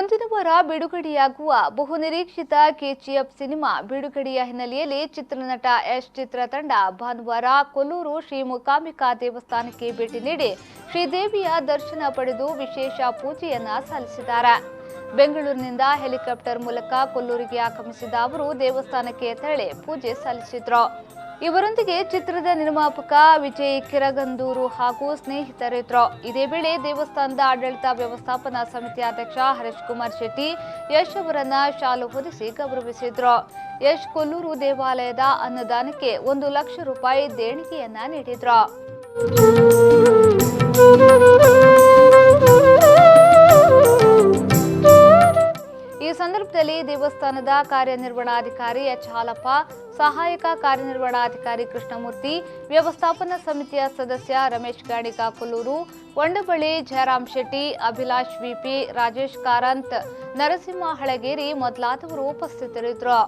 ಮುಂದಿನ ವಾರ ಬಿಡುಗಡೆಯಾಗುವ ಬಹುನಿರೀಕ್ಷಿತ ಕೆಜಿಎಫ್ ಸಿನಿಮಾ ಬಿಡುಗಡೆಯ ಹಿನ್ನೆಲೆಯಲ್ಲಿ ಚಿತ್ರನಟ ಯಶ್ ಚಿತ್ರತಂಡ ಭಾನುವಾರ ಕೊಲ್ಲೂರು ಶ್ರೀ ಮೂಕಾಂಬಿಕಾ ದೇವಸ್ಥಾನಕ್ಕೆ ಭೇಟಿ ನೀಡಿ ಶ್ರೀದೇವಿಯ ದರ್ಶನ ಪಡೆದು ವಿಶೇಷ ಪೂಜೆಯನ್ನ ಸಲ್ಲಿಸಿದ್ದಾರೆ. ಬೆಂಗಳೂರಿನಿಂದ ಹೆಲಿಕಾಪ್ಟರ್ ಮೂಲಕ ಕೊಲ್ಲೂರಿಗೆ ಆಗಮಿಸಿದ ಅವರು ದೇವಸ್ಥಾನಕ್ಕೆ ತೆರಳಿ ಪೂಜೆ ಸಲ್ಲಿಸಿದರು. ಇವರೊಂದಿಗೆ ಚಿತ್ರದ ನಿರ್ಮಾಪಕ ವಿಜಯ್ ಕಿರಗಂದೂರು ಹಾಗೂ ಸ್ನೇಹಿತರಿದ್ದರು. ಇದೇ ವೇಳೆ ದೇವಸ್ಥಾನದ ಆಡಳಿತ ವ್ಯವಸ್ಥಾಪನಾ ಸಮಿತಿ ಅಧ್ಯಕ್ಷ ಹರೀಶ್ ಕುಮಾರ್ ಶೆಟ್ಟಿ ಯಶ್ ಅವರನ್ನ ಶಾಲು ಹೊದಿಸಿ ಗೌರವಿಸಿದ್ರು. ಯಶ್ ಕೊಲ್ಲೂರು ದೇವಾಲಯದ ಅನ್ನದಾನಕ್ಕೆ 1 ಲಕ್ಷ ರೂಪಾಯಿ ದೇಣಿಗೆಯನ್ನ ನೀಡಿದ್ರು. ಈ ಸಂದರ್ಭದಲ್ಲಿ ದೇವಸ್ಥಾನದ ಕಾರ್ಯನಿರ್ವಹಣಾಧಿಕಾರಿ ಎಚ್ ಹಾಲಪ್ಪ, ಸಹಾಯಕ ಕಾರ್ಯನಿರ್ವಹಣಾಧಿಕಾರಿ ಕೃಷ್ಣಮೂರ್ತಿ, ವ್ಯವಸ್ಥಾಪನಾ ಸಮಿತಿಯ ಸದಸ್ಯ ರಮೇಶ್ ಗಾಣಿಗ ಕೊಲ್ಲೂರು, ಒಂಡಬಳ್ಳಿ ಜಯರಾಮ್ ಶೆಟ್ಟಿ, ಅಭಿಲಾಷ್ ವಿಪಿ, ರಾಜೇಶ್ ಕಾರಂತ್, ನರಸಿಂಹ ಹಳಗೇರಿ ಮೊದಲಾದವರು ಉಪಸ್ಥಿತರಿದ್ದರು.